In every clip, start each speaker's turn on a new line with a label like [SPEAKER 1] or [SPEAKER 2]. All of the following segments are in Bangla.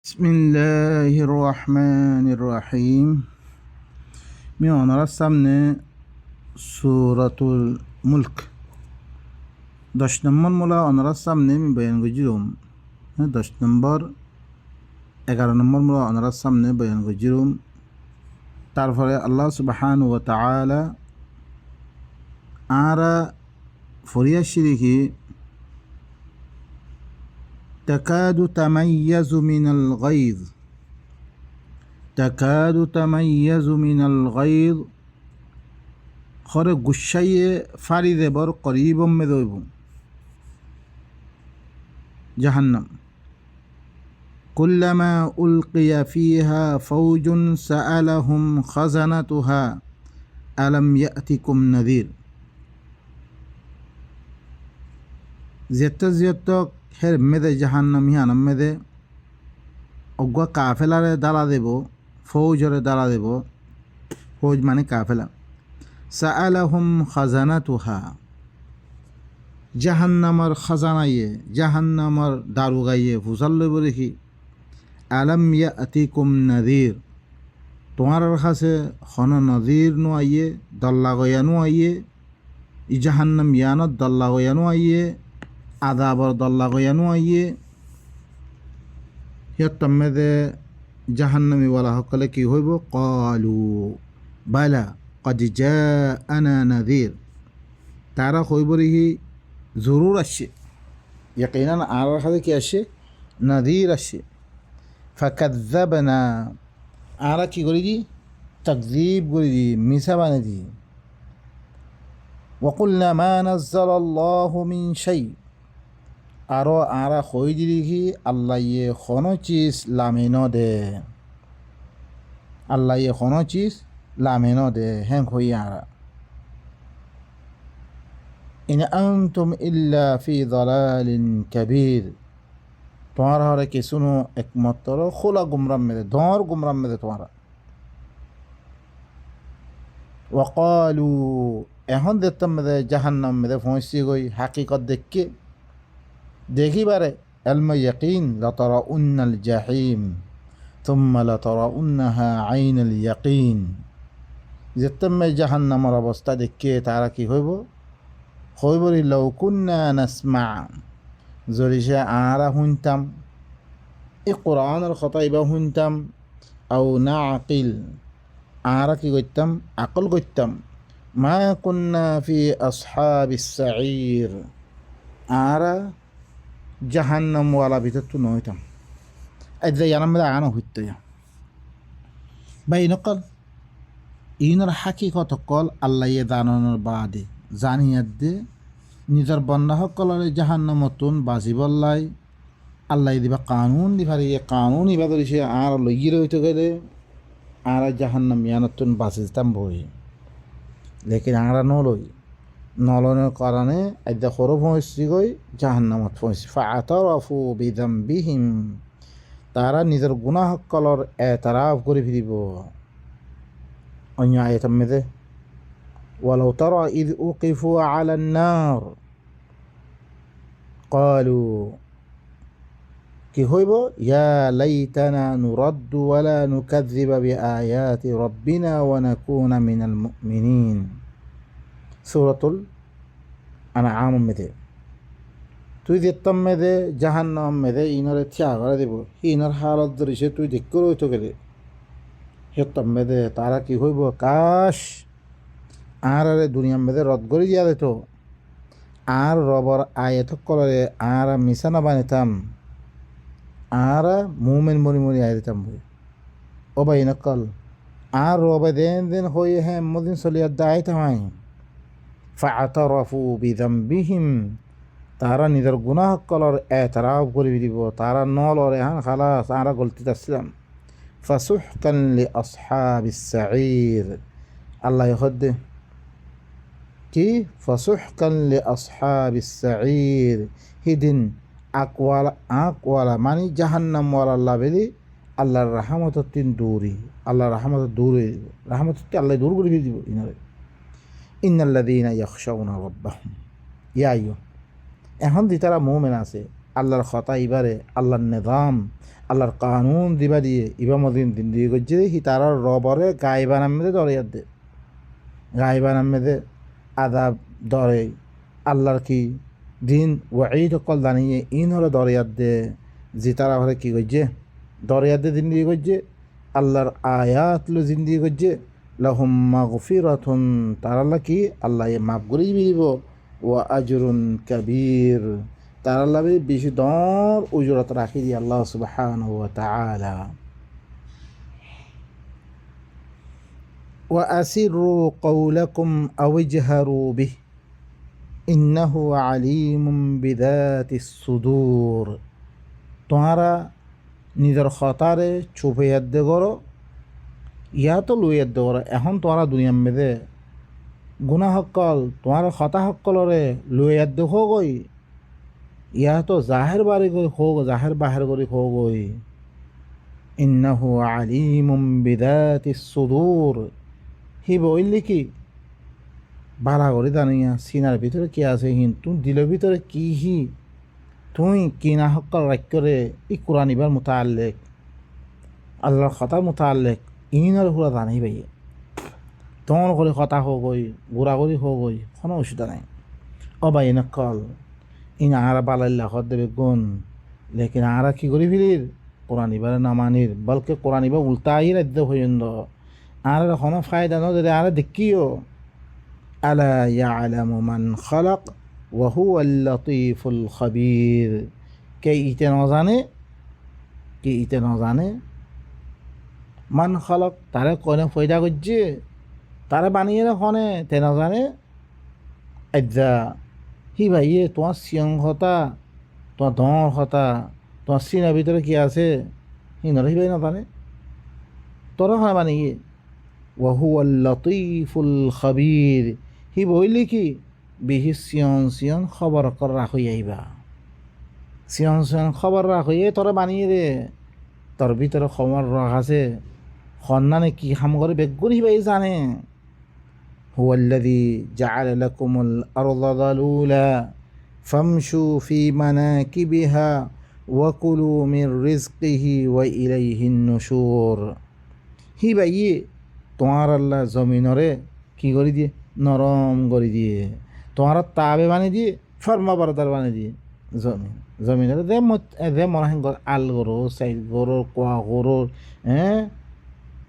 [SPEAKER 1] বিসমিল্লাহির রহমানির রহিম। মি ওনার সামনে সূরাতুল মুলক 10 নম্বর মোলা ওনার সামনে আমি বয়ান গজিরুম। 10 নম্বর 11 নম্বর মোলা ওনার সামনে বয়ান গজিরুম। তারপরে আল্লাহ সুবহানাহু ওয়া তাআলা আরা ফরিয়া শিরিকি তাকাদু তামাইয়াজু মিনাল গায়জ তাকাদু তামাইয়াজু মিনাল গায়জ খরে গুসাইয়ে ফারি দেবর করিবম মে দইব জাহান্নাম। কুল্লামা উলকিয়া ফিহা ফাওজুন সাআলাহুম খাজানাতুহা আলাম ইয়াতিকুম নাযীর। যেত হের মেদে জাহান্নাম হিয়ানাম মেদে অজ্ঞা কাফেলারে দাঁড়া দেব, ফৌজরে দাঁড়া দেব। ফৌজ মানে কাফেলা। সাআলাহুম খাজানাতুহা জাহান্নামার খাজানাইয়ে, জাহান্নামার দারুগাইয়ে ফুসাল্লে বলে কি আলাম ইয়াতিকুম নাযীর, তোমার কাছে খন নদীর নো আইয়ে, দল্লা গয়ানো আইয়ে, ই জাহান্নাম ইয়ানত দল্লা গয়ানো আইয়ে, আদাবর দল্লা গয়ানো আইয়ে। সিহঁতৰ মেদে জাহান্নামী ওয়ালা সকলে কি হইব? ক্বালু বালা কদ জাআনা নাযীর, তারা কইব রেহি জরুর আসছে, ইয়াকিনান আর কাছে কি আসছে? নাযীর আসছে। ফাকাযযাবনা, আরা কি করি দি? তাকযীব করি দি, মিছা বানাই দি। ওয়াকুলনা মা নাযালাল্লাহু মিন শাই, আরো আরা কই দি দেখি আল্লাহ ইয়ে কোনো চিজ লামিন দে, আল্লাহ ইয়ে কোনো চিজ লামিন দে। হ্যাঁ কই আরা ইন আনতুম ইল্লা ফি দালালিন কাবীর, তোমার হরে কিছুনো একমাত্র খোলা গুমরাম মেদে, ধর গুমরাম মেদে তোমারা। ওয়াকালু, এখন দেখতাম মেদে জাহান্নাম মেদে পৌঁছি গই হাকিকত দেখিবারে এলম ইয়াকিন লাতারাউন্নাল জাহিম থুম্মা লাতারাউন্নাহা আইনাল ইয়াকিন। দেখতাম মে জাহান্নামের অবস্থা দেখে তারা কি হইব? হইব লাউ কুন্না নাসমা, যদি সে আরা শুনতাম, এই কোরআনের কথা এবার শুনতাম, আও না আকিল, আরা কি করতাম? আকল করতাম। মা কুন্না ফি আসহাবিস সাঈর, আরা জাহান্নাম ওয়ালা ভিতর তো নইতাম। এদের ইয়ানাম মেদে আগানো হইতো বা ইনকল ইনর হাকিকত কল আল্লাহ ইয়ে দাননের বাদে জানিয়াত দে নিজের বন্যা সকলের জাহান্নামতুন বাজিবল্লাই আল্লাহ দিবা কানুন দিভারি, কানুন ইবা ধরিছে আর লইয়ে রইতে গেলে আর জাহান্নাম ইয়ানতুন বাঁচিতাম বই। লেকিন আমরা নলনের কারণে এদের সরু পৌঁছি গই জাহান্নামত পৌঁছি। ফাআতারাফু বিযামবিহিম, তারা নিজের গুনাহ সকলের এতরাফ করে ফিরিব। অন্য আয়াতের মধ্যে ওয়ালাউ তারা ইয উকিফু আলান নার ক্বালু, কি হইব? ইয়া লাইতানা নুরাদ্দু ওয়ালা নুকাযযিবা বিআয়াতি রাব্বিনা ওয়া নাকুনা মিনাল মুমিনিন। সূরাতুল আনআম মেদে তুই দেখতাম মেদে জাহান্নাম মেদে ইনরে থিয়া করে দেব, ইনর হালত ধরিছে তুই দেখ রইতো গেলে হেতাম মেদে তারা কি হইব? কাশ আর দুনিয়া মেদে রদ করে দিয়া দিত, আর রবর আয়াত কলরে আর মিশা না বানিতাম, আর মুমেন মরি মরি আয় দিতাম বই। ও ভাই নকল আর রবে দেন হয়ে হ্যাঁ মদিন চলিয়া দায় তামাই। ফাআতারাফু বিযামবিহিম, তারা নিজের গুনাহ কলর এতরাফ করে দিব, তারা নলরে হান খালাস আরা গলতিত আসলাম। ফাসুহকান লিআসহাবিস সাঈর, আল্লাহ হদ্দে কি? ফাসুহকান লিআসহাবিস সাঈর, হিদিন আকওয়ালা মানে জাহান্নাম ওয়ালা আল্লাহ বেলি আল্লাহর রাহমতের তিন দূরি, আল্লাহর রাহমতের দূরে রাহমতটি আল্লাহ দূর করে দিব ইনারে। ইন্নাল্লাযীনা ইয়াখশাউনা রাব্বাহুম, ইয়া আইয়ুহ, এখন যে তারা মুমিন আছে আল্লাহর কথা ইবারে আল্লাহর নিজাম আল্লাহর কানুন দিবা দিয়ে ইবা মদিন দিন দিয়ে গজ্জে হি তার রবরে গাইবান আমেদে দরিয়ার দে গাইবান আমেদে আদাব দরে আল্লাহর কি দিন ওয়াঈদ কল দানিয়ে ইন হলে দরিয়ার দে জি তারা হলে কি গজ্জে দরিয়ার দে দিন দিয়ে গজ্জে আল্লাহর আয়াত লো জিন্দিগি গজ্জে লাহুম মাগফিরাতুন তারাল্লা কি আল্লাহ মাফ করে দিব ওয়া আজরুন কাবীর তারাল্লা বেশি দর উজরত রাখি দিয়ে আল্লাহ সুবহানাহু ওয়া তাআলা ওয়া আসিরু কওলাকুম আও ইজহারু বিহি ইন্নাহু আলিমুম বিযাতিস সুদূর তোমরা নিজের খতারে চুপে ইয়াদ্দে করো ইয়া তো লুইয়াদ্দে করো এখন তোমরা দুনিয়ার মেদে গুনাহ হকল তোমার খতা হকলরে লুইয়াদ্দে হোগই ইয়া তো জাহের বাড়ি গই হোক জাহের বাহের করি হোগই ইন্নাহু আলিমুম বিযাতিস সুদূর হি বইলি কি বাড়া করে জানিয়া সিনার ভিতরে কি আছে কিন্তু দিলের ভিতরে কি হি তুই কিনা হকল রাক্যরে ই কোরআন ইবার মুতাআল্লিক আল্লাহর কথা মুতাআল্লিক ইনার হুরা জানি ভাইয়ে তোমার করে কথা হোক ওই ঘোরাঘুরি হোক ওই কোনো অসুবিধা নাই ও ভাই নকল ইন আরা বালাল্লাহ হদ দেবে গুণ লেকিন আরা কি করি ফিরির কোরআন ইবারে না মানির বলকে কোরআন ইবার উল্টা আই রাজ্য হইন্দ আর কোনো ফায়দা নদে আরা দেখিও আলা ইয়ালামু মান খালাক ওয়া হুয়াল লাতীফুল খাবীর কে ইতে ন জানে মান খালাক তারে কোনে ফয়দা করছে তারে বানিয়ে রাখনে তে ন জানে আজ্জা হি ভাইয়ে তোমার সিয়ং হতা তোমার ধর হতা তোমার সিনার ভিতরে কি আছে হি নরে হি ভাই না জানে তোর খানা বানিয়ে ওয়া হুয়াল লাতীফুল খাবীর হি বইলি কি বিহি সিয়ন খবর কর রাখই আইবা সিয়ন খবর রাখই তোরা বানিয়ে দে তোর ভিতরে খবর রাখ আছে খন্নানে কি খাম করে বেগ করি ভাই জানে হুয়াল্লাযী জাআলা লাকুমুল আরদা যালুলা ফামশু ফি মানাকিবিহা ওয়া কুলু মির রিজকিহি ওয়া ইলাইহিন নুশুর হি ভাইয়ে তোমার আল্লাহ জমিনরে কি করে দিয়ে নরম করে দিয়ে তোমার তাবে বানিয়ে দিয়ে ফর্মা বারদার বানিয়ে দিয়ে জমিনের যে মনে হয় আল গরু সাইড গরুর কোয়া গরুর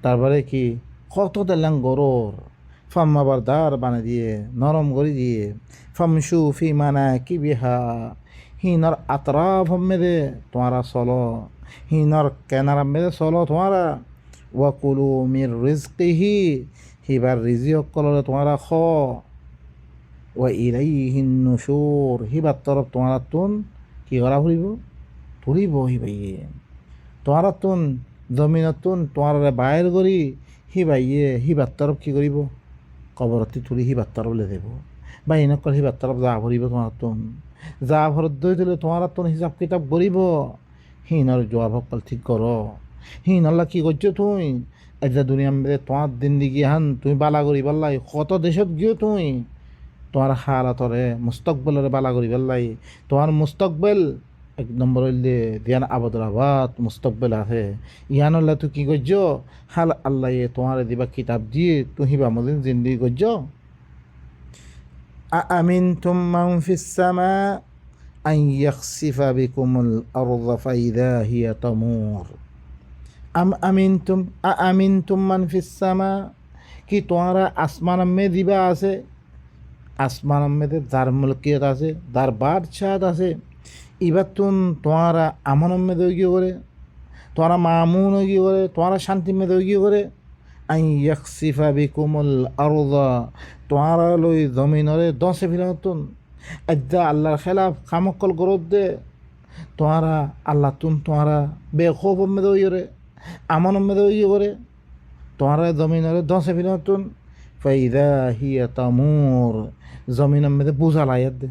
[SPEAKER 1] তারপরে কি কত দিলাম গরুর ফর্মা বারদার বানিয়ে দিয়ে নরম করে দিয়ে ফামশু ফি মানা কি বিহা হিনর আতরাফ মেদে তোমারা চলো হিনর কেনার মেদে চলো তোমারা ওয়াকুলু মির রিজকিহি হিবার রিজি অকলরে তোমারা খ ওয়া ইলাইহিন নুশুর হিবার তরফ তোমারা তুন কি করা ফুরিব হি ভাইয়ে তোমারা তুন জমিনতুন তোমার বাইর করি হি ভাইয়ে হিবার তরফ কি করিব কবরতি তুলি হিবার তরফ লে দেব বা এনেকল হিবার তরফ যা ভরিব তোমার তুন যা ভরত দই দিলে তোমার তুন হিসাব কিতাব করিব হিনর জবাব হকল ঠিক করো হিন আল্লাহ কি করছো তুই একটা দুনিয়া মেরে তোমার দিন দিকে হান তুমি বালা করি পাল্লাই কত দেশত গিয়েও তুই তোমার হালাতরে মুস্তকবেলরে বালা করি পাল্লাই তোমার মুস্তকবেল এক নম্বর হইলে দিয়ান আবদুল্লাবাদ মুস্তকবেল আছে ইয়ান আল্লাহ তুই কি করছ হাল আল্লাহ তোমার দিবা কিতাব দিয়ে তুই হিবা মদিন জিন্দি করছ আমিনতুম মান ফিস সামা আন ইয়াখসিফা বিকুমুল আরদা ফাইদা হিয়া তামুর আমিনতুম মান ফিস সামা কি তোমারা আসমান মে দিবা আছে আসমান মেতে যার মুলকিয়ত আছে যার বাদশাহ আছে এবার তোমারা আমন মেদে গিয়ে করে তোমারা মামুন গিয়ে করে তোমারা শান্তি মেদে গিয়ে করে আই ইয়াকসিফা বিকুমুল আরদা তোমারা লই জমিনরে দশে ফিরাতুন আজ্জা আল্লাহর খেলাফ খামকল গরত দে তোমারা আল্লাহ তোমারা বেখৌফ মেদে গিয়ে আমন মেদে গিয়ে করে তোমারা জমিনরে দশে ফিরাতুন ফাইদা হিয়া তামুর জমিনের মধ্যে বুঝাল আয়াত দে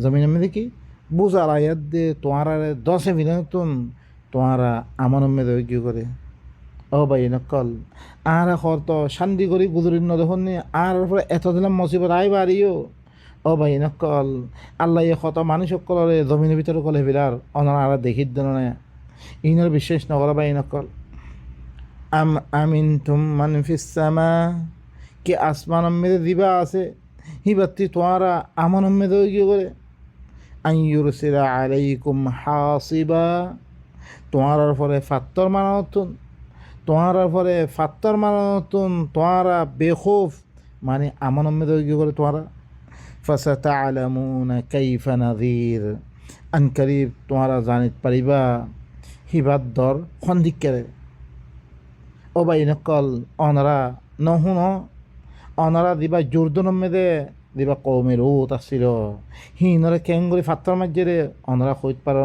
[SPEAKER 1] জমিনের মধ্যে কি বুঝাল আয়াত দে তোমারা দশে মিলিয়ন তোমারা আমার মেদে কি করে ও ভাই নকল আর হর তো শান্তি করি গুজরির ন দেখুন নি আর পরে এত দিলাম মুসিবত আই বাড়িও ও ভাই নকল আল্লাহ কত মানুষ সকলরে জমিনের ভিতরে কলে ফেলার অনারা আর দেখির দেন না ইনর বিশ্বাস নকরা ভাই নকল আম আমিন তুম মান ফিস সামা কি আসমান মেদে দিবা আছে হিবাত্তি তোয়ারা আমান মেদে কি করে আইয়ুরসিলা আলাইকুম হাসিবা তোয়ারার ফলে ফাত্তর মানাতুন তোয়ারার ফলে ফাত্তর মানাতুন তোয়ারা বেখৌফ মানে আমান মেদে কি করে তোয়ারা فستعلمون كيف نذير আন করিব তোমরা জানিত পারিবা হিবাদ দর খন্দিকেরে ও ভাই নকল অনরা নহুন অনরা দিবা জোরদন মেদে দিবা কৌমের ও তাছিল হিনরে কেঙ্গুরি ফাত্তর মাজ্জেরে অনরা কইত পারে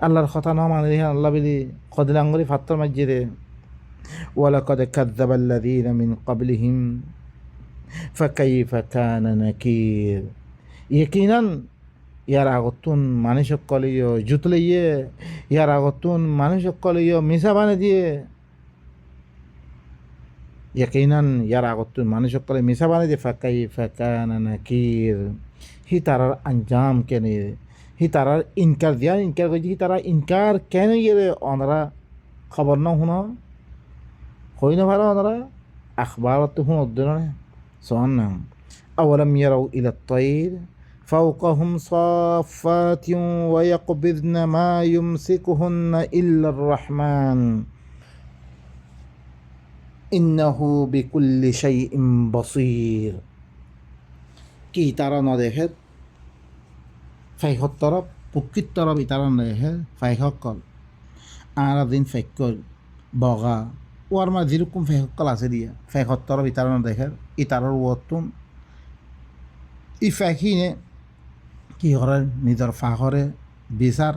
[SPEAKER 1] আল্লাহর কথা ন মানে আল্লাহ বিলি কদিলাঙ্গুরি ফাত্তর মাজ্জেরে ওয়ালাকাদ কাযযাবাল্লাযীনা মিন ক্বাবলিহিম ফাকাইফা কানা নাকির ইয়াকিনান ইয়ার আগতুন মানুষ সকলিও জুতলাইয়ে ইয়ার আগতুন মানুষ সকলিও মিছা বানে দিয়ে ইয়াকিনান ইয়ার আগতুন মানুষ সকলে মিছা বানে দিয়ে ফাকাইফা কানা নাকির হি তারার আঞ্জাম কেনে হি তারার ইনকার দিয়া ইনকার করছি হি তারা ইনকার কেন ইয়ে অনরা খবর না শুনো হই না ভালো অনরা আখবারত শুন অধ্যয়ন صنع أولم يروا إلى الطير فوقهم صافات ويقبضن ما يمسكهن إلا الرحمن إنه بكل شيء بصير কি তারা না দেখে ফাইহত তরফ প্রকৃত তরফ ইতারা না দেখে ফাইহকল আর দিন ফাইকল বগা ওর মা যেরকম ফেহকল আছে দিয়া ফেহত তরফ ইতারা না দেখে ইতারর ওতুন ই ফেকিনে কি করে নিজের ফাঁকরে বিচার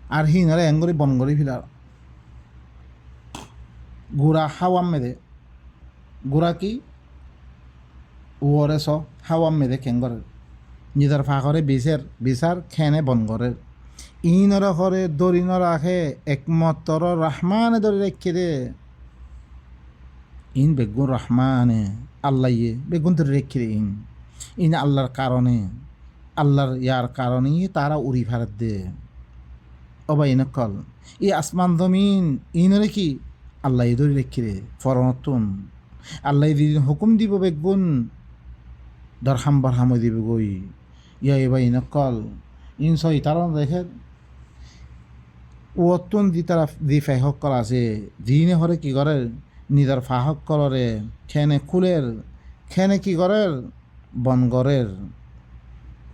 [SPEAKER 1] আর হিনরে এঙ্গরি বনগরি ফিলার গুড়া হাওয়াম মেদে গুড়া কি ওরে স হাওয়াম মেদে কেঙ্গরের নিজের ফাঁকরে বিচার খেনে বনগরের ইনর করে দরিন রাখে একমতর রহমানে দরি রেখে দে ইন বেগুন রহমানে আল্লাহ ইয়ে বেগুন ধরে রেখে দে ইন আল্লাহর কারণে আল্লাহর ইয়ার কারণেই তারা উড়ি ফেরত দে অবাই নকল ই আসমান জমিন ইনরে কি আল্লাহ ধরে রেখে দে ফরনতুন আল্লাহ দিন হুকুম দিব বেগুন দরহাম বরহাম দিব গই ইয়া এবাই নকল ইন সই তারা দেখে ওতন দি তারা দি ফাহকল আছে দিনে হরে কি করে নিজের ফাহকলরে খেনে খুলের খেনে কি করে বনগরের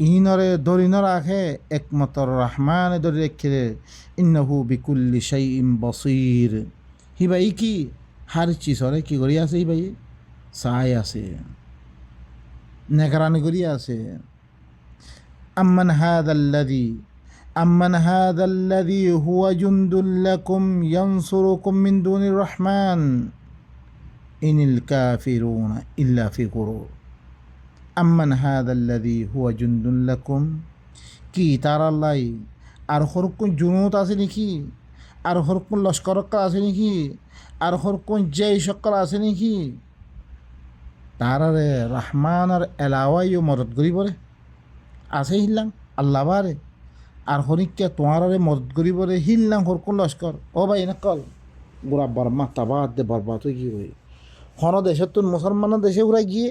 [SPEAKER 1] ইনরে দরিন রাখে একমতর রহমানে দরি রেখে ইন্নাহু বিকুল্লি শাইইন বসির হিবাই কি হার চিসরে কি করি আছে হিবাই চাই আছে নেগরানি করি আছে আম্মান هذا الذي هو جند لكم ينصركم من دون الرحمن إن الكافرون إلا في غرور أمن هذا الذي هو جند لكم কি তারা লাই আর হরকুন জুনুত আছে নাকি আর হরকুন লস্করক আছে নাকি আর হরকুন জয় সকল আছে নাকি তারারে রহমানের এলাওয়াইও মদত করি বলে আছে হিল্লাং আল্লাহ বারে আর হরিককে তোমারে মদত করি বলে হিল্লাং হরকুন লস্কর ও ভাই না কল গোড়া বর্মা তাবাদ দে বরবাদ হয়ে গিয়ে হই হন দেশের তো মুসলমানের দেশে উড়াই গিয়ে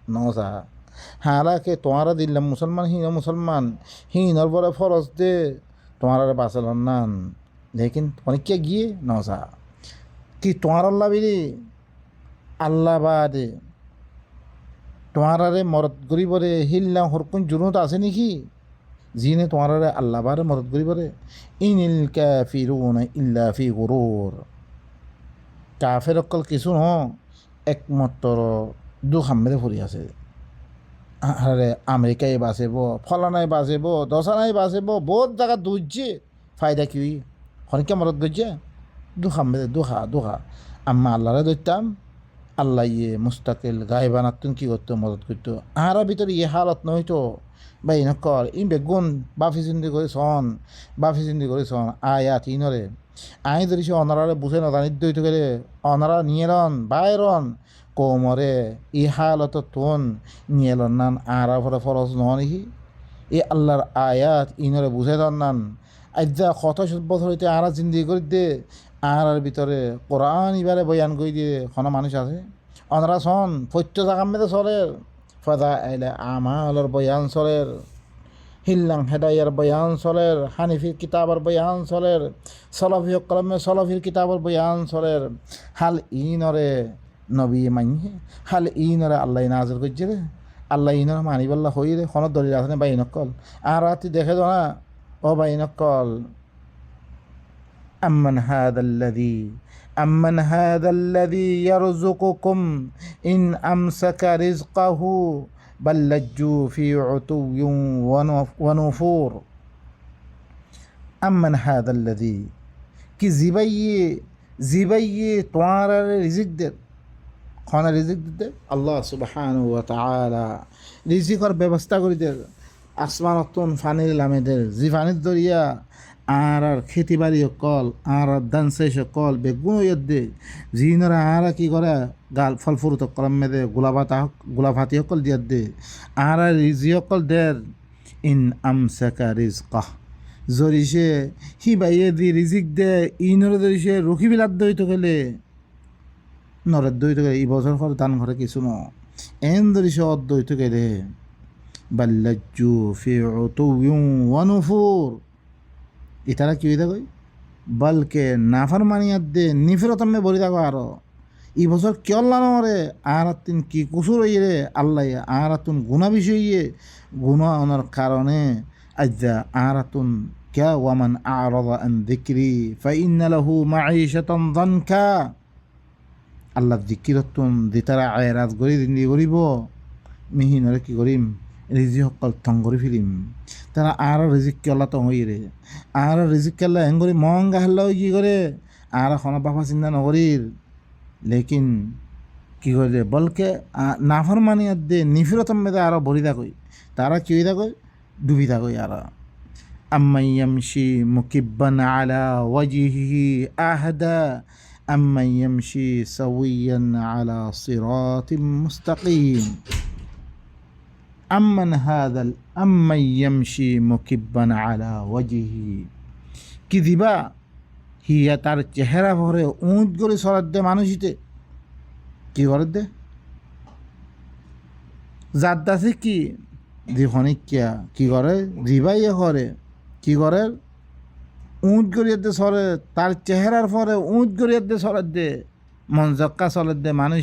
[SPEAKER 1] নসা হারাকে তোমারা দিলাম মুসলমান মুসলমান হিনর বলে ফরজ দে তোমার বাঁচাল নান লেকিন অনেককে গিয়ে নসা কি তোমার আল্লাহ বিলি আল্লাহ বাদে তোমারে মরদ গরিবরে হিল্লা হরকুন জুনুত আছে নাকি জিনে তোমারে আল্লাহ বারে মরদ গরিবরে ইনিল কাফিরুনা ইল্লা ফি গুরুর কাফের অকল কিছু ন একমাত্র দুখাম্মেরে ফুরি আছে আরে আমেরিকায় বাঁচব ফলানায় বাঁচব দশানায় বাঁচব বহুত জায়গা দুজছে ফায়দা কি হরকে মরদ গজ্জে দুখাম্মেরে দুখা আম্মা আল্লাহরে ধরতাম আল্লাহ ইয়ে মুস্তাকিল গায়ে বানাতুন কি করতো মদত করতো আহারা ভিতরে ইয়ে হালত নইতো বা ইনকর ইন বেগুন বাফি চিন্তি করে সন আয়াত ইনরে আই ধরি সে অনারারে বুঝে না জানিত দইতে গেলে অনারা নিয়েলন বাইরন কোমরে ই হালত তোন নিয়েলন নান আরা ফরে ফরজ নহনিহি এ আল্লাহর আয়াত ইনরে বুঝে দন নান আজ্জা কত বছর হইতে আরা জিন্দি করে দে আর ভিতরে কোরআন ইবারে বয়ান করে দিয়ে কোনো মানুষ আছে অনারা শোন ফৈত্য জাগাম মেদে চলের ফদা এলে আমালর বয়ান চলের হিল্লাং হেদাইয়ার বয়ান চলের হানিফির কিতাবর বয়ান চলের সলফি কলমে সলফির কিতাবর বয়ান চলের হাল ইনরে নবী মানি হাল ইনরে আল্লাহ নাজর করছে রে আল্লাহ ইনরে মানিবল্লা হই রে কোনো দলিল আছে বাই নকল আর রাতি দেখে দো না ও বাই নকল أمن هذا الذي يرزقكم إن أمسك رزقه بل لجوا في عتو ونفور أمن هذا الذي কি জিবাইয়ে তোমার রিজিক দে খানা রিজিক দিতে আল্লাহ সুবহানাহু ওয়া তাআলা রিজিকর ব্যবস্থা করে দে আসমানতন ফানির লামেদের জি ফানির দরিয়া আর খেতি বাড়ি কল আর ধান শেষ কল বেগুন দে জিনরা আর কি করে গাল ফল ফুরুত কলম মেদে গোলাভাতি সকল দিয়ে দে আর রিজি সকল দের ইন আমসাকা রিজকাহ জরিসে হি বাইয়ে দি রিজিক দে ইনরে জরিসে রুখি বিলাত দইতে গেলে নরের দইতে গেলে এই বছর ঘর ধান ঘরে কিছু ন এন জরিসে অদ দইতে গেলে বাল্লাজ্জু ফি উতুউন ওয়া নুফুর ইতারা কি হইতা কই বলকে নাফরমানিয়াত দে নিফরতমে বলি থাকো আরো এই বছর কিয়ল্লা নরে আর তিন কি কুসুর হইয়ে রে আল্লাহ আর তুন গুণা বিষয়ে গুণা ওনার কারণে আজ্জা আর তুন ক্যা ওয়ামান আরাদা আন যিকরি ফাইন্না লাহু মাঈশাতান যানকা আল্লাহ যিকিরতুন দিতারা আয়রাত গরি দিন করিব মিহিনরে কি করিম রিজি সকল থং করে ফিরিম তারা আর রিজিক কেলা তো হই রে আর রিজিক কেলা হেং করে মহঙ্গা হাল্লা কি করে আর এখন বাপা চিন্তা নকরির লেকিন কি করে বলকে নাফর মানি দে নিফিরতম মেদে আরো ভরি থাকই তারা কি হই থাকই ডুবি থাকই আর আম্মান ইয়ামশি মুকিব্বান আলা ওয়াজহিহি আহদা আম্মান ইয়ামশি সাওয়িয়ান আলা সিরাতিম মুস্তাকিম আম্মান ইয়ামশি মুকিব্বান আলা ওয়াজহিহি কি দিবা হিয়া তার চেহারা ভরে উঁচ করে সরাত দে মানুষিতে কি করে দে যার দাসে কি দিখনিকিয়া কি করে দিবাইয়ে করে কি করে উঁচ করিয়ে দে সরে তার চেহারার পরে উঁচ করিয়ে দে সরাত দে মন জক্কা সরাত দে মানুষ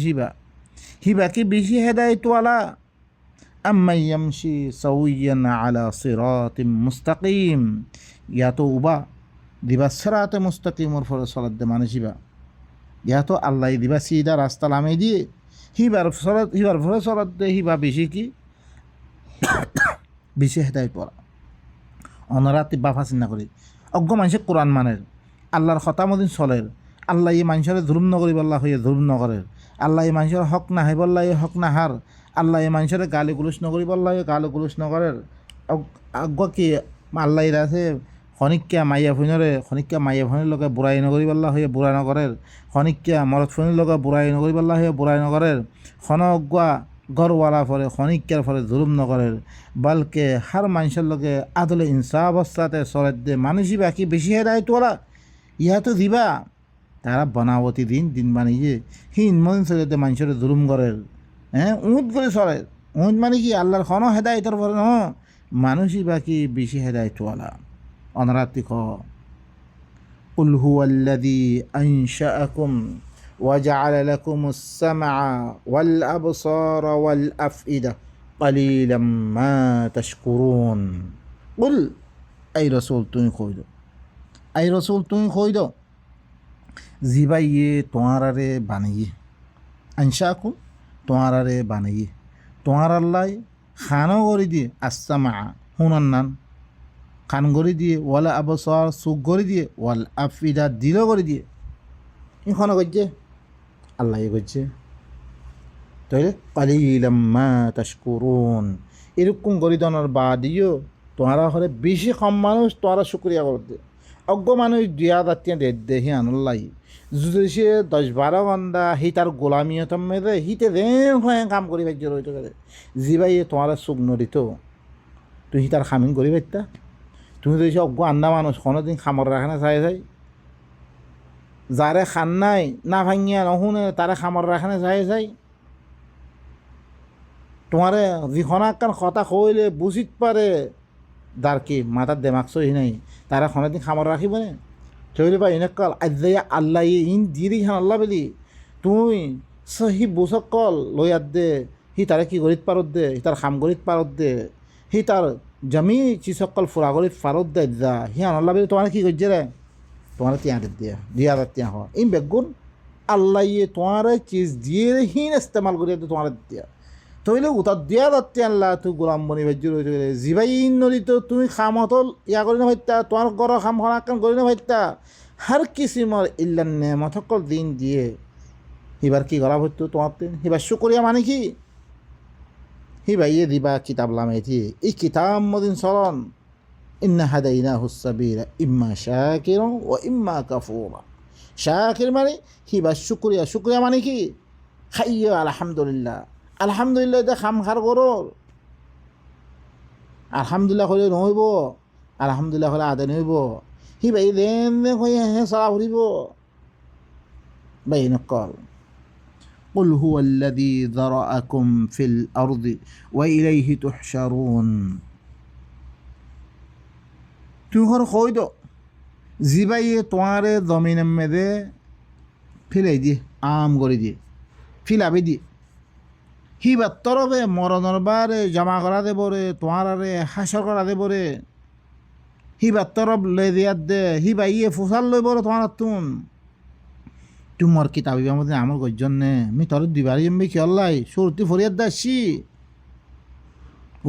[SPEAKER 1] হিবা কি বেশি হেদায়তওয়ালা আম্মান ইয়ামশি সাওয়িয়ান আলা সিরাতিম মুস্তাকিম ইয়া তো উবা দিবা সিরাতে মুস্তাকিমর ফরে সলাত দে মানুষিবা ইয়া তো আল্লাহ দিবা সিধা রাস্তা লামে দিয়ে হিবার ফরে সলাত দে হিবা বেশি কি বেশি হেদায়ত পড়া অনরাতি বাফা চিন্তা করি অজ্ঞ মানুষে কোরআন মানের আল্লাহর খতামদিন চলের আল্লাহ এই মানুষের জুলুম নকরি বল্লা হয়ে জুলুম নকরের আল্লাহ এই মানুষের হক না হাই বল্লা হক না হার আল্লাহ এই মানুষের গালি গুলুস নকরি বল্লা গালি গুলুস নকরের অজ্ঞ কি আল্লাহ আছে খনিক্যা মাইয়া ফোনের লগে বুড়াই নকরি বল্লা হয়ে বুড়াই নকরের খনিক্যা মরদ ফোনের লগে বুড়াই নকরি বল্লা হয়ে বুড়াই নকরের খন অজ্ঞা গড়ওয়ালা ফলে খনিক্যার ফলে জুলুম নকরের বলকে হার মানুষের লগে আদলে ইনসাফ অবস্থাতে চলের দে মানুষই বাকি বেশি হেদায়ত ওরা ইহা তো দিবা তারা বনাবতী দিন বানিয়ে হিনমন চলে দে মানুষের জুলুম করের উঁচ করে চলে উঁচ মানে কি আল্লাহর খন হেদায়তর ফলে ন মানুষই বাকি বেশি হেদায়তওয়ালা অনারাতি খ কুল হুয়াল্লাযী আনশাআকুম وجعل لكم السمع والأبصار والأفئدة قليلا ما تشكرون قل أي رسول তুমি কই দো জিবাইয়ে তোমারারে বানাইয়ে আনশাকুম তোমারারে বানাইয়ে তোমার আল্লাহ খানও করে দিয়ে আসামা হুনান নান খান করে দিয়ে ওয়াল আবসার সুখ করে দিয়ে ওয়াল আফইদা দিল করে দিয়ে এখানে করছে আল্লাহ করছে তাইলে কালিলাম মা তাশকুরুন এরকম করে দেওয়ার বাদিও তোমরা হলে বেশি কম মানুষ তোমরা শুক্রিয়া করতে অজ্ঞ মানুষ দিয়া দাঁতিয়া দে হি আনুল্লাই যদি সে 10-12 ঘন্টা সি তার গোলামিয়ত মেরে হিতে দেন হয়ে কাম করি ভাজ্য রইতে পারে জিবাই তোমার চোখ নদিত তুই তার খামিন করি পারতা তুমি যদি সে অজ্ঞ আন্না মানুষ কোনোদিন খামর রাখে না চাই চাই যারে খান নাই না ভাঙিয়া নশুনে তারে খামর রাখে না চাই চাই তোমারে যিখন একখান কথা কইলে বুঝিত পারে যার কি মাথার দেমাক সহি নাই তারা কোনোদিন খামর রাখিব না তৈরি বা এনেকাল আজ্জাইয়া আল্লাহ ইন দিরি খান আল্লাহ বলি তুই সহি বুসকল লইয়াত দে সি তারে কি গরিত পারত দে সি তার খাম গরিত পারত দে সি তার জমি চিসকল ফুরা গরিত ফারত দে যা সি আল্লাহ বলি তোমার কি করছে রে তোমার তিয়া দিয়া তিয়া হওয়া ইন বেগুন আল্লাহ তোমার চিজ দিয়ে হিন ইস্তেমাল করিয়া তোমার দিয়া তইলে উতার দিয়া যাতে আল্লাহ তুই গোলাম বনি ভাজ্য রইতে গেলে জিবাই নদী তো তুমি খামত ইয়া করি না ভাইতা তোমার গর খাম খান করি না ভাইতা হার কিসিমর ইল্লান নেমত সকল দিন দিয়ে হিবার কি করা হইতো তোমার দিন হিবার শুকরিয়া মানে কি হিবা ইয়ে দিবা কিতাব লামাইতি এই কিতাব মদিন চলন ইন্না হাদাইনা হুসাবিরা ইম্মা শাকির ও ইম্মা কাফুরা শাকির মানে হিবার শুকরিয়া মানে কি খাইয়া আলহামদুলিল্লাহ আলহামদুলিল্লাহ এটা খাম খার করো আলহামদুলিল্লাহ হলে নহইব আলহামদুলিল্লাহ হলে আদায় নহইব সি বাই দেন হয়ে হে চলা ফুরিব বাই নকল قل هو الذي ذرأكم في الأرض وإليه تحشرون তুই হর কই দ জিবাইয়ে তোমারে জমিন মেদে ফিলাই দিয়ে আম করে দিয়ে ফিলাবে দিয়ে হিবার তরবে মরণর বারে জমা করা দেবরে তোমার আরে হাসর করা দেবরে হিবার তরব লে দিয়ার দে হিবা ইয়ে ফুসাল লই বড় তোমার তোমার কিতাবিবার মধ্যে আমার গজনে আমি তোর দিবারি এমবি কি আল্লাহ সুরতি ফরিয়াদ দাসি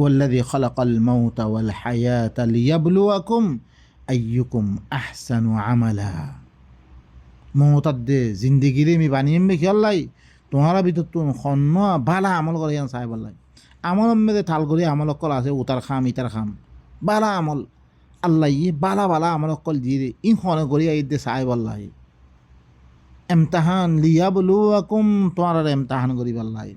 [SPEAKER 1] والذي خلق الموت والحياة ليبلوكم أيكم أحسن عملا মৌতাদ্দে জিন্দিগিরে আমি বানিয়ে কি আল্লাহ তোমারা ভিতর তুমি সন্ন বালা আমল করে চাই বললাই আমল মেয়েদের ঠাল করে আমল অকল আছে উতার খাম ইতার খাম বালা আমল আল্লাহ বালা আমল অকল দিয়ে ইন খনে করি দে চাই বললাই এমতাহান লিয়া বলু আকুম তোমার এমতাহান করি বললাই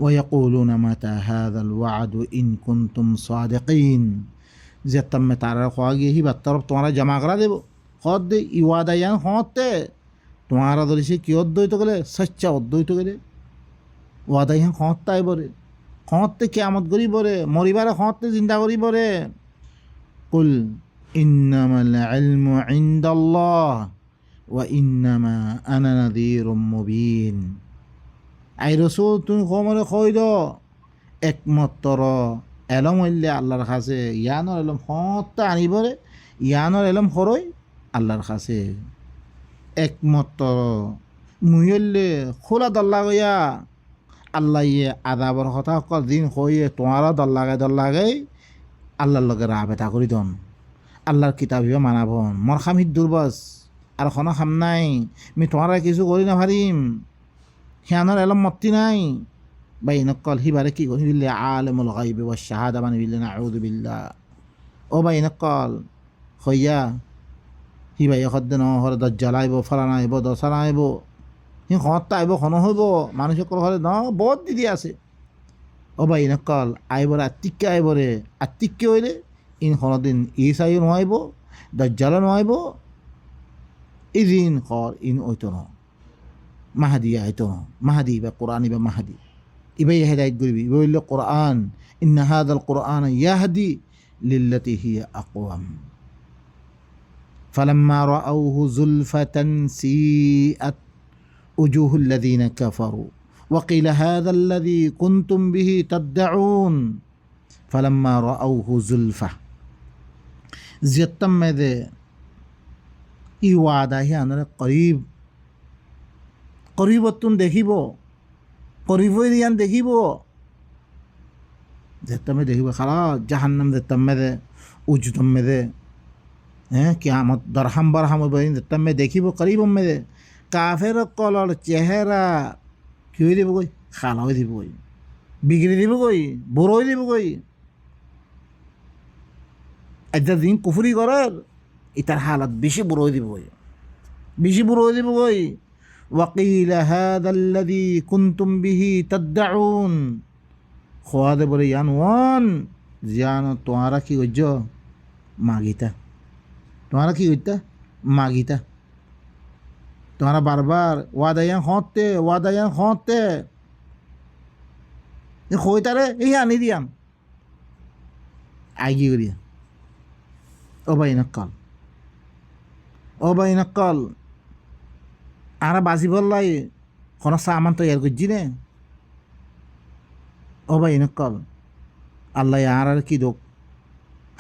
[SPEAKER 1] ويقولون متى هذا الوعد إن كنتم صادقين যে তুমি তারা খোয়া গিয়ে হিবার তরফ তোমারা জমা করা দেব খদ দে ইওয়াদা ইয়ান হতে তোমারা ধরে সে কি অদ্বৈত গেলে সচ্চা অদ্বৈত গেলে ওয়াদা ইয়ান খতাই বরে খতে কেয়ামত করি বরে মরিবারে খতে চিন্তা করি বরে কুল ইন্নামাল ইলমু ইনদাল্লাহ ওয়া ইন্নামা আনা নাযীরুম মুবিন আই রসুল তুমি কমরে কই দ একমাত্র এলম হইলে আল্লাহর কাছে ইয়ানোর এলম হতে আনিবরে ইয়ানোর এলম হরই আল্লাহর কাছে একমাত্র মুহলে খোলা দল্লা গইয়া আল্লাহ ইয়ে আদাবর কথা সকল দিন হইয়ে তোমারও দল্লাগে আল্লাহর লগে রাবেতা করি দন আল্লাহর কিতাব হিবা মানাবন মর খামিদ দুর্বস আর কোনো খাম নাই আমি তোমারা কিছু করি না পারিম হিয়ানোর এলম মত্তি নাই বাই নকল হিবারে কি করি বিল্লে আলেমুল গাইবি ওয়া শাহাদা মানে বিল্লে নাউযু বিল্লাহ ও বাই নকল হইয়া হিবাই সদ্য নহরে দজ্জাল আইব ফলানা আইব দশানা আইব সি খত আইব খন হইব মানুষ ঘরে ন বহুত দিদি আছে ও বাই নকল আইবরে আত্মিককে আইবরে আত্মিককে হইলে ইন দিন ইসাইও নোৱাইব দজ্জালো নোৱাইব ইদিন খর ইন ওইতো ন মাহাদি আইতো ন মাহাদি বা কোরআন বা মাহাদি ইবাই হেদায়েত করিবি ইবা হইল কোরআন ইন্না হাদাল কোরআন ইয়াহদি লিল্লাতি হিয়া আকওয়াম فلما رأوه زلفة سيئت وجوه الذين كفروا وقيل هذا الذي كنتم به تدعون فلما رأوه زلفة زيتم ماذا ইওয়াদা হি আনরে করিবতুন দেখিব করিবই দিয়ান দেখিব যেতমে দেখিব খালা জাহান্নাম যেতমে দে উজতমে দে হ্যাঁ কিয়ামত দরহাম বরহাম যেতমে দেখিব করিবমে দে কাফের কলর চেহারা কি হয়ে দিব কই খালা হয়ে দিব কই বিগড়ে দিব কই বড় হয়ে দিব কই আজ্জা দিন কুফরি করার এটার হালাত বেশি বুড়ো হয়ে দিব, বেশি বুড়ো হয়ে দিব ওই ওয়াকিল হাদাল্লাযী কুনতুম বিহি তাদদাউন খোয়াদে বলে ইয়ান ওয়ান জিয়ান তোমারা কি করছ মাগিতা, তোমারা কি করতা মাগিতা, তোমারা বারবার ওয়াদায়ান হতে খইতারে এই আনি দিয়াম আইগি করিয়া অবাই নকল আরা বাজি বললাই কোনো সামান তৈয়ার করছি নে অবাই নকল আল্লাহ আর কি দোক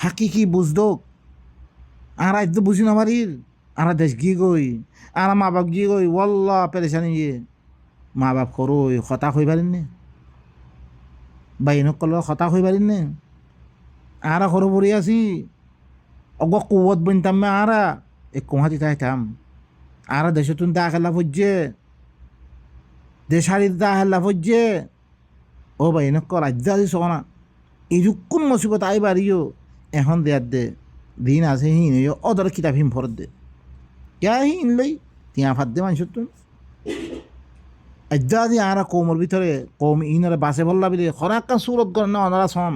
[SPEAKER 1] হাকি কি বুঝ দোক আর আজ তো বুঝি না মারির আর দেশ গিয়ে গই আর মা বাপ গিয়ে গই ওয়াল্লা পেরেশানি গিয়ে মা বাপ করো হতা হয়ে পারেন নে বাই নকল হতা হয়ে পারেন নে আরা সরো পড়ে আছি অগ কুয়ত বনতাম মে আরা এক কুহাতি থাইতাম আরা দেশে তুন দা খেলা ফুজছে দেশারি দা খেলা ফুজছে ও ভাই নক রাজ্যা দিস না এইরকম মুসিবত আই বাড়িও এখন দেয়ার দে দিন আছে হিন অদর কিতাব হিম ফরত দে ক্যা হিন লই তিয়া ফাদ দে মানুষ তুন আজ্জা দি আরা কৌমর ভিতরে কৌম ইনরে বাসে বললা বিলে খরাক্কা সুরত গণ অনারা সম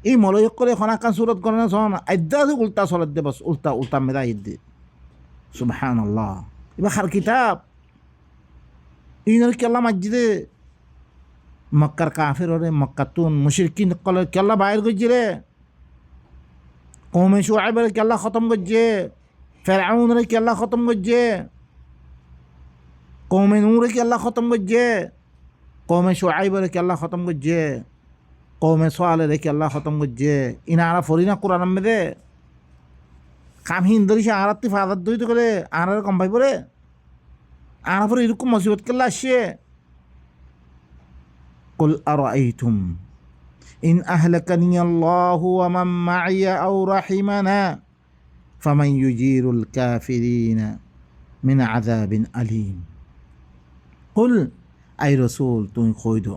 [SPEAKER 1] এই মলয়ক করে খনাকান সুরত গণনা সন আজ্জা দি উল্টা চলত দে বস উল্টা মেদা ঈদ দে সুবহানাল্লাহ এবার খার কিতাব ইনর কেল্লা মসজিদে মক্কার কাফের রে মক্কাতুন মুশরিকিন কলে কেল্লা বাইর গজ্জি রে কৌমে শুআইবের কেল্লা খতম গজ্জে ফিরআউন রে কেল্লা খতম গজ্জে কৌমে নূর রে কেল্লা খতম গজ্জে কৌমে শুআইবের কেল্লা খতম গজ্জে কৌমে সোয়ালে রে কেল্লা খতম গজ্জে ইনারা ফরিনা কোরআন দে কাম হিন্দরিসে আরাত্তি ফাদার দইতে করে আর কম ভাই পরে আর পরে এরকম মুসিবত কেল্লা আসছে কুল আরাইতুম ইন আহলাকানি আল্লাহু ওয়া মান মাইয়া আও রাহিমানা ফামান ইউজিরুল কাফিরিনা মিন আযাবিন আলীম কুল আই রাসূল তুমি কই দো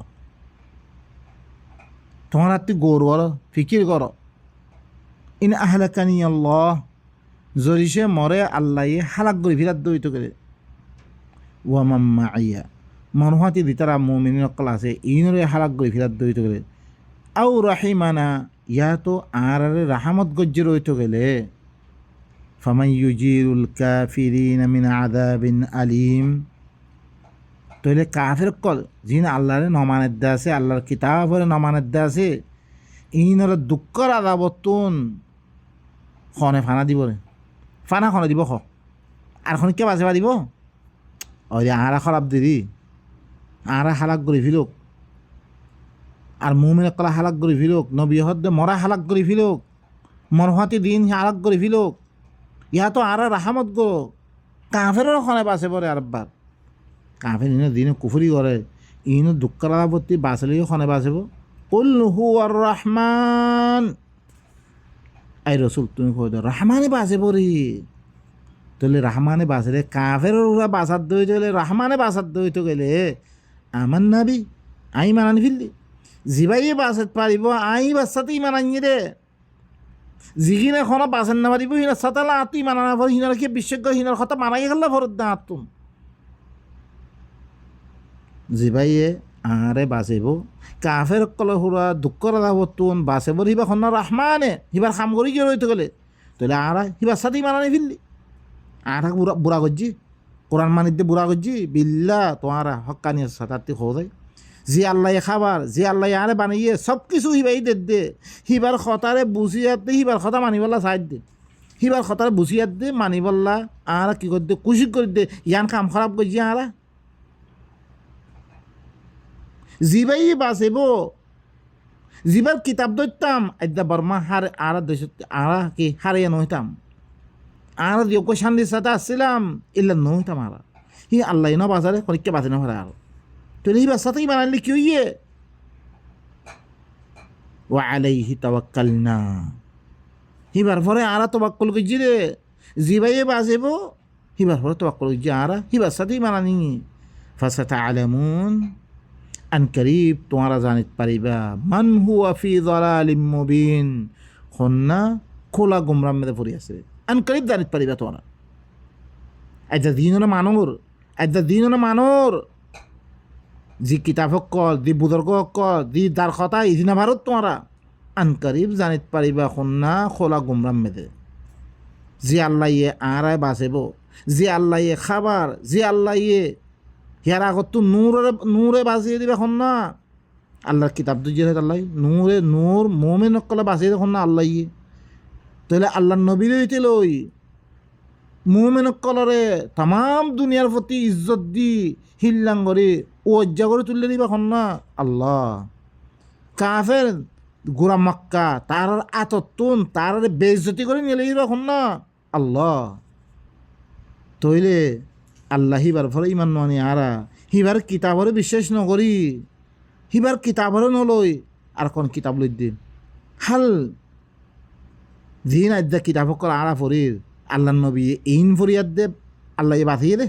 [SPEAKER 1] তোমার তুই গৌর করো ফিকির করো ইন আহলাকানি আল্লাহ জরিসে মরে আল্লাহ হালাক করে ফিরাত দইত করে ওয়া মান মাইয়া মনহাতি ভিতরা মুমিন অকল আছে ইনরে হালাক করে ফিরাত দইত করে আও রাহিমানা ইয়া তো আর রাহমত গজ্জে রইত গেলে ফামান ইউজিরুল কাফিরিনা মিন আযাবিন আলীম তইলে কাফের কল জিন আল্লাহরে নমানের দে আছে আল্লাহর কিতাবরে নমানের দে আছে ইনরে দুঃখর আযাবতুন খনে ফানা দিব রে ফানা খনে দিব খ আর খন কে বাজে দিব ওই আরা খারাপ দিদি আরা হালাক করে ফিলুক আর মুমিন কলা হালাক করে ফিলুক নবী হদ্দে মরা হালাক করে ফিলুক মরহাতি দিন হালাক করে ফিলুক ইহা তো আরা রাহামত গো কাফেরও খনে বাসে পরে আরবার কাফের ইনো দিনে কুফরি করে ইনো দুঃখের আবত্তি বাঁচলেও খনে বাঁচব কুল হুয়ার রহমান আই রসুল তুমি কই দাও রহমানে বাঁচে পড়ি তাহলে রহমানে বাঁচলে কাফের ওরা বাঁচার দইতে গেলে রহমানে বাঁচার দইতে গেলে আমার নাবি আই মানানি ফিরলি জিবাইয়ে বাঁচাত পারিব আই বাচ্চাতেই মানানি রে যিখিনি এখনো বাঁচান না পারিব সিনার সাতালা আতুই মানা না পারি সিনার কি বিশেষজ্ঞ সিনার কথা মানাই গেল ভরত না আতুম জিবাইয়ে আরে বাঁচিব কাফের কলে সুরা দুঃখর আদাবতুন বাঁচে বলে হিবা খন্না রহমানে হিবার খাম করি গিয়ে রইতে গেলে তাহলে আরা হিবার সাথেই মানানি ফিরলি আর বুড়া করছি কোরআন মানিতে বুড়া করছি বিল্লা তোমারা হকানি সাতাতে হো যায় যে আল্লাহ খাবার যে আল্লাহ আরে বানিয়ে সব কিছু হিবাই দে হিবার খতারে বুঝিয়াত দে হিবার কথা মানিবল্লা সাইড দে হিবার খতারে বুঝিয়াত দে মানিবল্লা আর কি করে দে খুশি করে দে ইয়ান কাম খারাপ করছি আরা জিবাই বাঁচিব জিবার কিতাব ধরতাম আদ্যা বর্মা হার আর দেশ আর কি হারিয়ে নইতাম আর দিও শান্তির সাথে আসছিলাম ইল্লা নইতাম আর হি আল্লাহ না বাজারে পরীক্ষা বাঁচে না পারে আর তুই এই বাচ্চাতেই বানালি কি হইয়ে ও আলাইহি তাওয়াক্কালনা হিবার পরে আর তাওয়াক্কুল করছি রে জিবাইয়ে বাঁচিব হিবার পরে তাওয়াক্কুল করছি আর হিবার সাথেই বানানি ফাসাতা'লামুন আন করিব তোমারা জানিত পারিবা মান হুয়া ফি যালালিম মুবিন খন্না খোলা গুমরাম মেদে পড়ি আছে আনকারিব জানিত পারিবা তোমরা আজ্জা দিনও মানর যি কিতাব কল যি বুজর্গ কল যি দার কথা ইজিনা ভারত তোমরা আনকারিব জানিত পারিবা খন্না খোলা গুমরাম মেদে যে আল্লাহ ইয়ে আরায় বাঁচেব যে আল্লাহ ইয়ে খাবার যে আল্লাহ ইয়ে হিয়ার আগত তো নূরে বাঁচিয়ে দিবে এখন না আল্লাহর কিতাব তো যে আল্লাহ নূর মোমেন কলে বাঁচিয়ে দেখুন না আল্লাহ ইয়ে তাহলে আল্লাহর নবীর হইতে লই মোমেন কলরে তাম দুনিয়ার প্রতি ইজ্জত দি হিল্লাঙ্গরে ও অজ্জা করে তুললে দিবে এখন না আল্লাহ কাফের গোরা মক্কা তার আততুন তার বেইজ্জতি করে নিয়ে দিবে এখন না আল্লাহ তইলে আল্লাহ হিবার ফলে ইমান মানি আরা হিবার কিতাবরে বিশ্বাস নকরি হিবার কিতাবরে নলই আর কোন কিতাব লই দিন হাল জিন আদ্যা কিতাব কল আরা ফরির আল্লাহ নবী ইন ফরিয়াদ দে আল্লাহ বাঁচিয়ে দে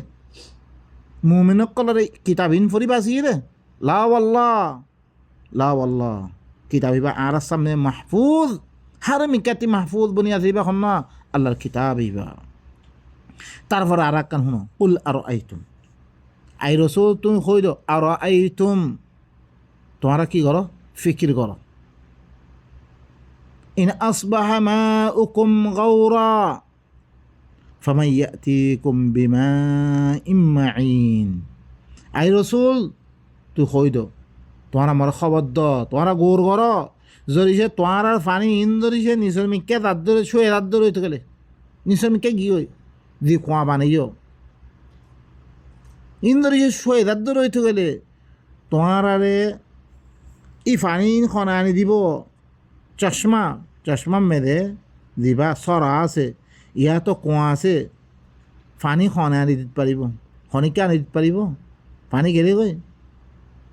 [SPEAKER 1] মুমিনক কলরে কিতাব ইন ফরি বাঁচিয়ে দে লা কিতাব ইবা আর সামনে মাহফুজ হার মিকাতি মাহফুজ বনিয়া যাইবা এখন না আল্লাহর কিতাব ইবা তারপর আর কান শুনো কুল আর আইতুম আই রসুল তুমি কই দো আর আইতুম তোমরা কি করো ফিকির করো ইন আসবাহা মাউকুম গাওরা ফামান ইয়াতিকুম বিমাইন মাইন আই রসুল তুই কই দো তোমরা আমার খবর দ তোমরা গোর করো জরিছে তোমার আর পানি ইন ধরিছে নিচের মিকে তার ধরে শুয়ে তার ধরে হইতে গেলে নিচের মিকে গিয়ে দি কুয়া বানাইও ইন্দর যে শুয়ে তার ধরে হইতে গেলে তোমার আরে ই পানি খনা আনি দিব চশমা মেরে দিবা সরা আছে ইয়া তো কুয়া আছে পানি খনে আনি দিতে পারিব খনিকে আনি দিতে পারিব পানি গেলে গই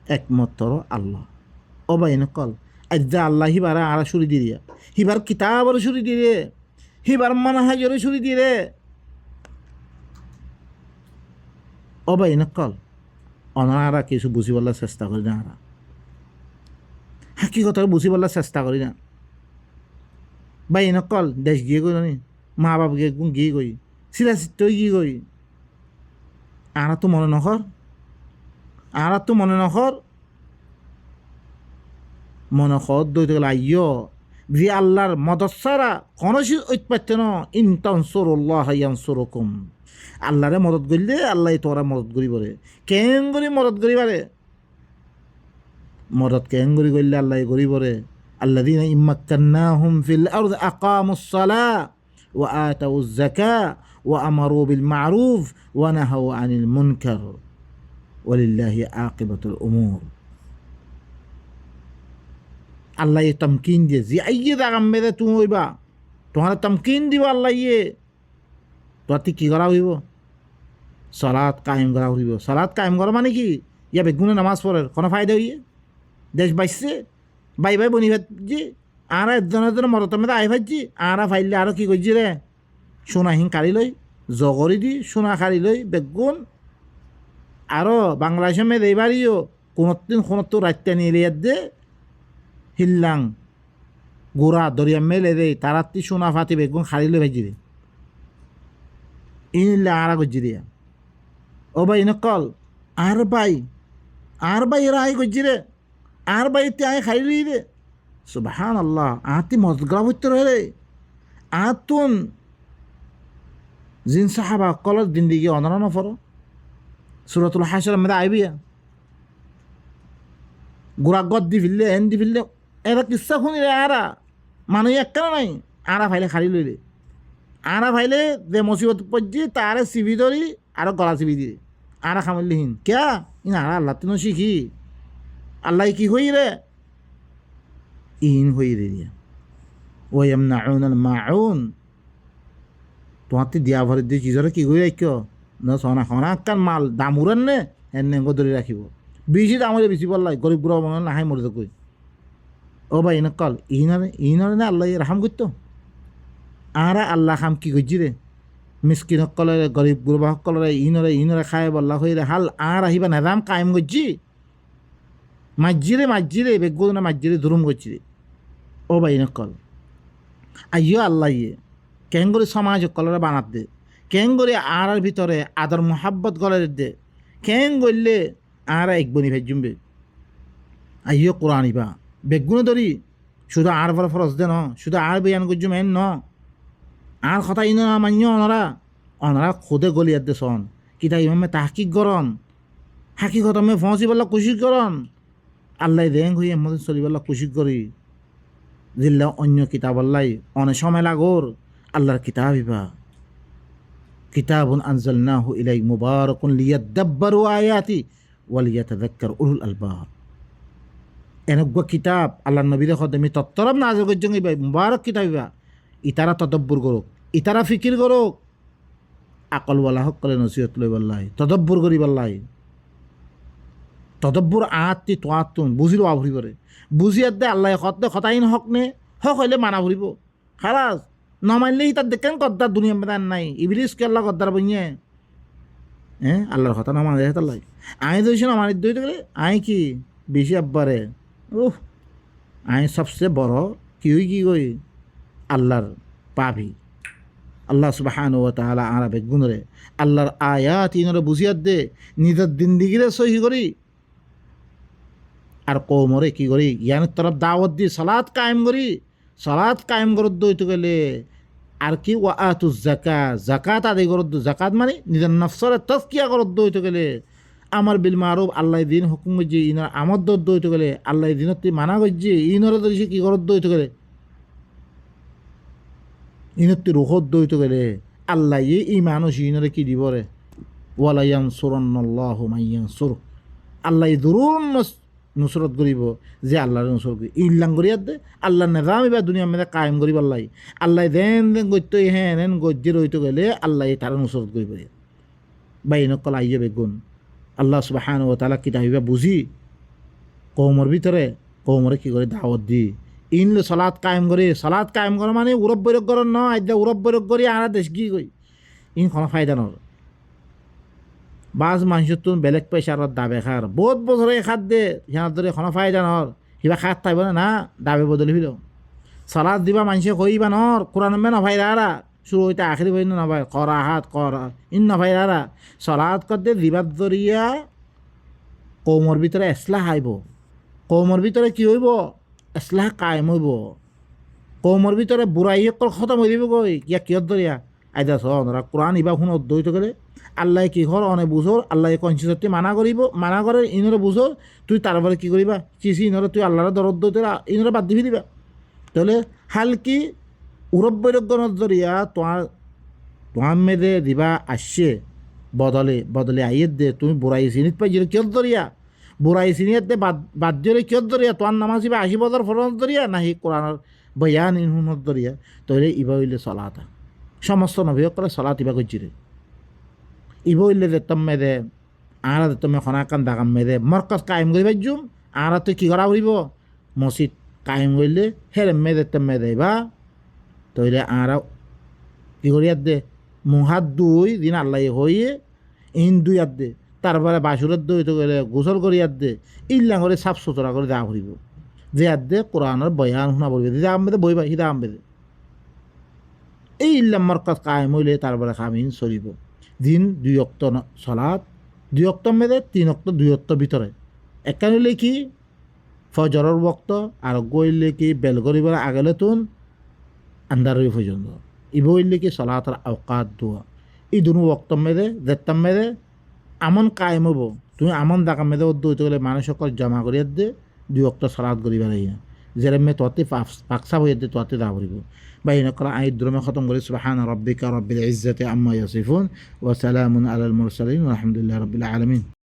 [SPEAKER 1] একমাত্র আল্লাহ ও বাইন কল আজ্জা আল্লাহ হিবারা আরা শুরি দিয়ে হিবার কিতাবর শুরি দিয়ে হিবার মানহাজরে শুরি দিয়ে ও বাইন কল অনারা কিছু বুঝিবার চেষ্টা করি না আরা হাকিকত বুঝিবার চেষ্টা করি না বাইন কল দেশ গিয়ে গই নি মা বাপ গিয়ে গই সিরা তৈ গিয়ে গই আরা তো মনে নখর মনে খদ দইতে গেলে আইয় যে আল্লাহর মদত ছাড়া কোনো ঐতপাত্য ন ইনতানসুরুল্লাহ ইয়ানসুরুকুম আল্লাহরে মদত করলে আল্লাহ তোরা মদত করি বলে কেন করি মদত করি পারে মদত কেন করি করলে আল্লাহ করি বলে আল্লাযীনা ইম্মাক্কান্নাহুম ফিল আরদি আকামুস সালাহ ওয়া আতাউজ যাকাহ ওয়া আমারু বিল মা'রুফ ওয়া নাহাউ আনিল মুনকার ওয়ালিল্লাহি আকিবাতুল উমুর আল্লাহ ইয়ে তমকিন দিয়ে যে আইয়ে দাগাম মেরে তুমি হইবা তোমার তমকিন দিব আল্লাহ ইয়ে তোর কী করা হইব সালাত কায়েম করা হইব সালাত কায়েম করা মানে কি ইয়া বেগুনে নামাজ পড়ের কোনো ফায়দা হইয়ে দেশ বাইসছে বাই বনি ভাজি আর একজনের মরত মেয়ে আই ভাজি আর ফাইলে আরও কি করছি রে সোনা হিং কাঢ়ি লই জগরি দি সোনা কাঢ়ি লই বেগুন আরও বাংলাদেশের মেয়ে এইবারইও কোনো রাত্তা নিয়ে লিয়ার দে হিল্লাং গোড়া দরিয়া মেলে দেয় তারাত্তি সোনা ফাতি বেগুন খাড়িলে ভেজি দে ইনিলে আরা গজ্জি দিয়া ও ভাই নকল আর ভাই এরা আই গজ্জি রে আর ভাই তে আই খাইলি রে সুবহানাল্লাহ আতি মজগরা হইতে রে আতুন জিন সাহাবা কলর জিন্দিগি অনরানো ফরো সূরাতুল হাশর মধ্যে আইবিয়া গোড়া গদ দি ফিরলে এন দি ফিরলে এরা কিসা শুনি রে আরা মানুষ একটা নাই আরা ফাইলে খাড়ি লইলে আরা ফাইলে যে মুসিবত পড়ছি তারে চিবি ধরি আরো গলা চিবি দিয়ে আরা খামিলহীন ক্যা ইন আরা আল্লাহ তো শিখি আল্লাহ কি হই রে ইন হই রে দিয়া ও ইয়ামনাউনাল মাউন তোমাতে দিয়া ভরে দিয়ে চিজরে কি কই রাখিও না সোনা খনা কান মাল দামুরান নে এনে ধরে রাখিব বেশি দামরে বেশি বললাই গরিব গুড়া মনে নাহাই মরে তো কই ও ভাই নকল ইনারে না আল্লাহ রাহাম করতো আরা আল্লাহ খাম কি করছি রে মিসকিন সকলরে গরিব গুরবা সকলরে ইনরে খায় বল্লা হয়ে রে হাল আর আহিবা নেদাম কায়েম করছি মাঝিরে বেগুন না মাঝিরে দুরুম করছি রে ও ভাই নকল আইয় আল্লাহ ইয়ে কেন করে সমাজ কলরে বানাত দে, কেন করে আর ভিতরে আদর মোহাব্বত গলের দে, কেন করলে আর একবনি ভেজুমবে আইয় কোরআন ইবা বেগুনে ধরি শুধু আর বড় ফরজ দে ন, শুধু আর বয়ান করছুম এন ন, আর কথা ইন মান্য অনরা অনরা খুদে গলিয়াত দে সন কিতা ইমামে তাহকিক করন, হাকিকত আমি ফসি বললা কুশিক করন, আল্লাহ দেং হই এর মধ্যে চলি বললা কুশিক করি জিল্লা অন্য কিতাব আল্লাহ অনেক সময় লাগোর আল্লাহর কিতাব ইবা কিতাবুন আনজালনাহু ইলাইক মুবারাকুন লিয়াদাব্বারু আয়াতি ওয়া লিয়াতাযাক্কার উলুল আলবাব। এনেকুৱা কিতাব আল্লাহ নবীরে খদমি তত্তরব নাজিল করছেন ইবা মুবারক কিতাব ইবা, ইতারা তদব্বুর করুক, ইতারা ফিকির করুক, আকলওয়ালা সকলে নসিহত লই বল্লাই তদব্বুর করি বল্লাই তদব্বুর আত্মি তোয়াতুন বুঝিল আভরি করে বুঝিয়াত দে আল্লাহ খত খতাইন হক নে হক হইলে মানা ভরিব খালাস নমাইলেই তার দেখেন গদ্দার দুনিয়া মেদান নাই ইবলিস কে আল্লাহ গদ্দার বইয়ে আল্লাহর কথা না মানে আল্লাহ আই দইছ না মানে দইতে গেলে আই কি বেশি আব্বারে ওহ আই সবচেয়ে বড় কি কই আল্লাহর পাভি আল্লাহ সুবহানাহু ওয়া তাআলা আরবে গুণরে আল্লাহর আয়াত ইনরে বুঝিয়াত দে নিজের জিন্দিগিরে সহি করি আর কৌমরে কি করি ইয়ানের তরফ দাওয়াত দি সালাত কায়েম করি, সালাত কায়েম করত দইতে গেলে আর কি ওয়া আতুজ যাকাত যাকাত আদায় করত, যাকাত মানে নিজের নফসরে তাজকিয়া করত দইতে গেলে আমার বিল মারুফ আল্লাহ দিন হুকুম যে ইনর আমদ দইতে গেলে আল্লাহ দিনত মানা করছে ইনর দইছে কি করত দইতে গেলে ইনত্তি রুখত দইতে গেলে আল্লাহ এই মানুষ ইনরে কি দিবরে ওয়ালা ইয়ানসুরান্নাল্লাহু মান ইয়ানসুর আল্লাহ দুরুন নুসরত করিব যে আল্লাহর নুসরত করি ইল্লাং করিয়াত দে আল্লাহ নিজাম এবার দুনিয়া মেয়েদে কায়েম করিব আল্লাহ আল্লাহ দেন দেন গত্য হ্যাঁ হেন গজ্জে রইতে গেলে আল্লাহ তারা নুসরত করিব বাইনকল আইয়ে বেগুন আল্লাহ সুবহানাহু ওয়া তাআলা কিতাবিবা বুঝি কৌমর ভিতরে কৌমরে কি করে দাওয়াত দি ইন সালাত কায়েম করে, সালাত কায়েম করা মানে উরব বৈরক করার ন আদ্যা উরব বৈরক করি আর দেশ কি কই ইন কোনো ফায়দা নর বাজ মানুষের তো বেলেগ পয়সার দাবে খার বহুত বছরে খাত দে সিহঁত ধরে কোনো ফায়দা নর কিবা খাত থাকবে না দাবে বদলি ফিল সালাদ দিবা মানুষে কইবা নর কোরআন মে নভাইরা আরা শুরু হইতে আখেরি বই নভাই করা হাত করা ইন নভাইরা আরা সালাদ করতে দিবার দরিয়া কৌমর ভিতরে এসলাহ আইব, কৌমর ভিতরে কি হইব এসলাহ কায়েম হইব, কৌমর ভিতরে বুড়াই খতম হয়ে দিব গই ইয়া কিয়ত দরিয়া আইদা সরা কোরআন ইবা শুন দইত গেলে আল্লাহ কি ঘর অনেক বুঝোর আল্লাহ কনসিয়াসটি মানা করিব মানা করে ইনরে বুঝোর তুই তারপরে কি করিবা চিচি ইনরে তুই আল্লাহর দরদ দইতে ইনরে বাদ দিবি দিবা তাহলে হালকি উরব্বৈরজ্ঞর দরিয়া তোমার মেয়েদে দিবা আসছে বদলে আইয়ের দে তুমি বুড়াই চিনিত পাই যে কিয়ত দরিয়া বুড়াই চিনিয়াত দে বাদ দিয়ে কিয়ত দরিয়া তোমার নামাজ ইবা 80 বছর ফরজ দরিয়া না হি কোরআনের বয়ান ইনহুনত দরিয়া তাহলে ইবা হইলে চলাতা সমস্ত নবীক করে চলাত ইবা করছি রে ইবা হইলে যে তম্মে দে আর তুমি খনাকান দাগাম মেদে মরকজ কায়েম করি পাইজুম আর তুই কি করা করিব মসজিদ কায়েম করলে হেরে মেদে তম্মে দেবা তইলে আর কি করি দে মুহাত দুই দিন আল্লাহ হইয়ে ইন দুই আর দে তারপরে বাসুরের দই তো গেলে গোসল করি আর দে ইল্লা করে সাফ সুতরা করে দেওয়া করিব যে আর দে কোরআনের বয়ান শোনা পড়বে যে আমেদে বইবা সিধা আমেদে এই ইল্লাম মরকজ কায়েম হইলে তারপরে খামিন চলিব দিন 2 ওয়াক্ত সালাত 2 ওয়াক্ত মেদে 3 ওয়াক্ত 2 ওয়াক্ত ভিতরে একান হইলে কি ফজরের ওয়াক্ত আর গইলে কি বেল করিবার আগলে তুন আন্দারই পর্যন্ত ইবো হইলে কি সালাতের আওকাত দোয়া এই দুনো ওয়াক্ত মেদে দেখতাম মেদে আমন কায়েম হবো তুমি আমন দাকা মেদে ওর দইতে গেলে মানুষ সকল জমা করিয়া দে 2 ওয়াক্ত সালাত করিবার আইয়া যেরমে তোতে পাকসাপ হইয়া দে তোতে দা করিব বাইন করা আই দ্রমে খতম করি সুবহান রাব্বিকা রাব্বিল ইজ্জাতি আম্মা ইয়াসিফুন ওয়া সালামুন আলাল মুরসালিন ওয়া আলহামদুলিল্লাহি রাব্বিল আলামিন।